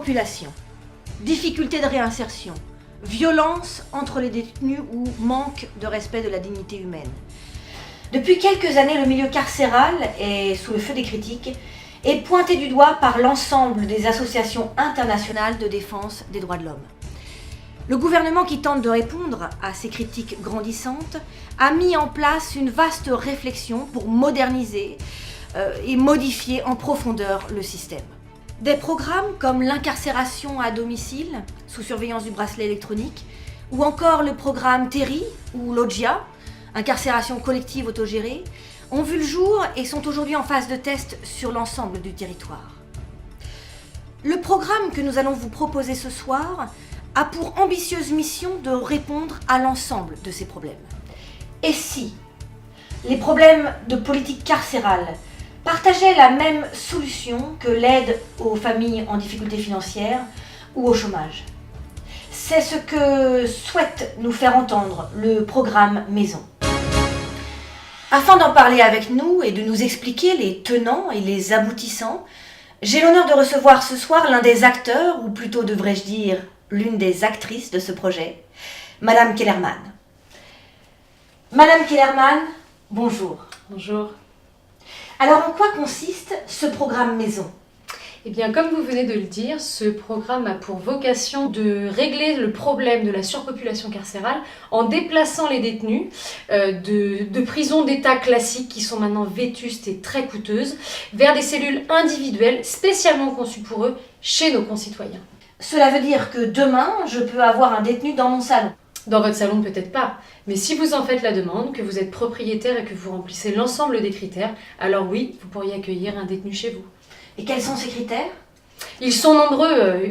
surpopulation, difficulté de réinsertion, violence entre les détenus ou manque de respect de la dignité humaine. Depuis quelques années, le milieu carcéral est sous le feu des critiques et pointé du doigt par l'ensemble des associations internationales de défense des droits de l'homme. Le gouvernement qui tente de répondre à ces critiques grandissantes a mis en place une vaste réflexion pour moderniser et modifier en profondeur le système. Des programmes comme l'incarcération à domicile, sous surveillance du bracelet électronique, ou encore le programme Terry ou Loggia, incarcération collective autogérée, ont vu le jour et sont aujourd'hui en phase de test sur l'ensemble du territoire. Le programme que nous allons vous proposer ce soir a pour ambitieuse mission de répondre à l'ensemble de ces problèmes. Et si les problèmes de politique carcérale partageaient la même solution que l'aide aux familles en difficulté financière ou au chômage? C'est ce que souhaite nous faire entendre le programme Maison. Afin d'en parler avec nous et de nous expliquer les tenants et les aboutissants, j'ai l'honneur de recevoir ce soir l'un des acteurs, ou plutôt devrais-je dire l'une des actrices de ce projet, Madame Kellerman. Madame Kellerman, bonjour. Bonjour. Alors, en quoi consiste ce programme Maison ? Eh bien, comme vous venez de le dire, ce programme a pour vocation de régler le problème de la surpopulation carcérale en déplaçant les détenus de prisons d'État classiques qui sont maintenant vétustes et très coûteuses vers des cellules individuelles spécialement conçues pour eux chez nos concitoyens. Cela veut dire que demain, je peux avoir un détenu dans mon salon. Dans votre salon, peut-être pas, mais si vous en faites la demande, que vous êtes propriétaire et que vous remplissez l'ensemble des critères, alors oui, vous pourriez accueillir un détenu chez vous. Et quels sont ces critères ? Ils sont nombreux.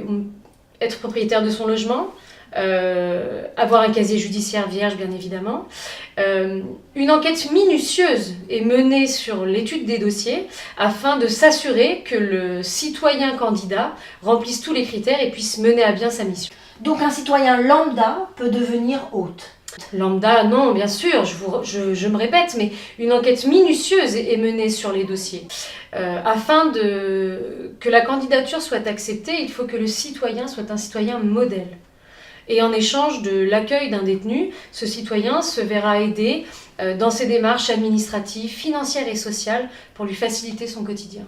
Être propriétaire de son logement, avoir un casier judiciaire vierge, bien évidemment. Une enquête minutieuse est menée sur l'étude des dossiers afin de s'assurer que le citoyen candidat remplisse tous les critères et puisse mener à bien sa mission. Donc un citoyen lambda peut devenir hôte. Lambda, non, bien sûr, je me répète, mais une enquête minutieuse est menée sur les dossiers. Afin que la candidature soit acceptée, il faut que le citoyen soit un citoyen modèle. Et en échange de l'accueil d'un détenu, ce citoyen se verra aidé dans ses démarches administratives, financières et sociales pour lui faciliter son quotidien.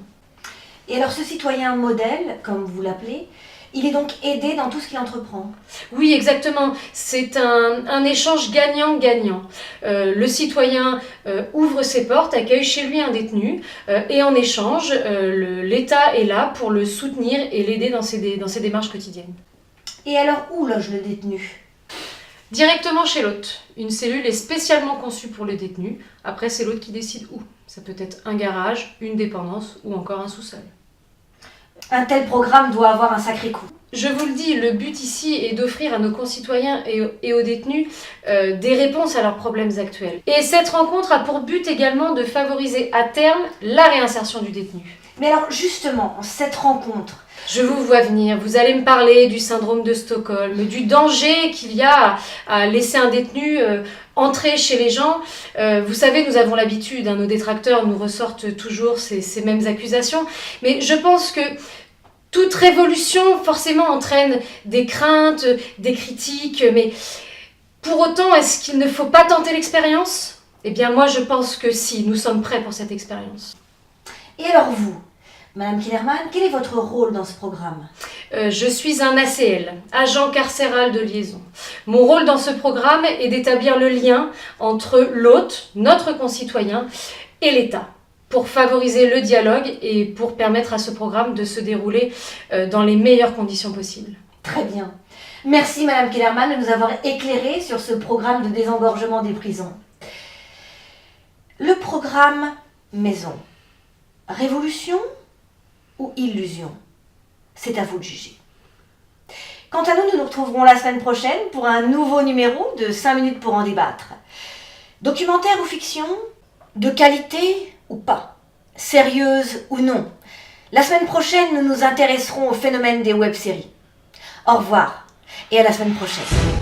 Et alors ce citoyen modèle, comme vous l'appelez, il est donc aidé dans tout ce qu'il entreprend. Oui, exactement. C'est un échange gagnant-gagnant. Le citoyen ouvre ses portes, accueille chez lui un détenu et en échange, l'État est là pour le soutenir et l'aider dans ses démarches quotidiennes. Et alors où loge le détenu ? Directement chez l'hôte. Une cellule est spécialement conçue pour le détenu. Après, c'est l'hôte qui décide où. Ça peut être un garage, une dépendance ou encore un sous-sol. Un tel programme doit avoir un sacré coût. Je vous le dis, le but ici est d'offrir à nos concitoyens et aux détenus des réponses à leurs problèmes actuels. Et cette rencontre a pour but également de favoriser à terme la réinsertion du détenu. Mais alors justement, cette rencontre... Je vous vois venir, vous allez me parler du syndrome de Stockholm, du danger qu'il y a à laisser un détenu entrer chez les gens. Vous savez, nous avons l'habitude, nos détracteurs nous ressortent toujours ces mêmes accusations, mais je pense que toute révolution forcément entraîne des craintes, des critiques, mais pour autant, est-ce qu'il ne faut pas tenter l'expérience ? Eh bien moi je pense que si, nous sommes prêts pour cette expérience. Et alors vous, Madame Kellerman, quel est votre rôle dans ce programme ? Je suis un ACL, agent carcéral de liaison. Mon rôle dans ce programme est d'établir le lien entre l'hôte, notre concitoyen, et l'État, pour favoriser le dialogue et pour permettre à ce programme de se dérouler dans les meilleures conditions possibles. Très bien. Merci Madame Kellerman de nous avoir éclairé sur ce programme de désengorgement des prisons. Le programme Maison. Révolution ou illusion ? C'est à vous de juger. Quant à nous, nous nous retrouverons la semaine prochaine pour un nouveau numéro de 5 minutes pour en débattre. Documentaire ou fiction ? De qualité ou pas ? Sérieuse ou non ? La semaine prochaine, nous nous intéresserons au phénomène des web-séries. Au revoir et à la semaine prochaine.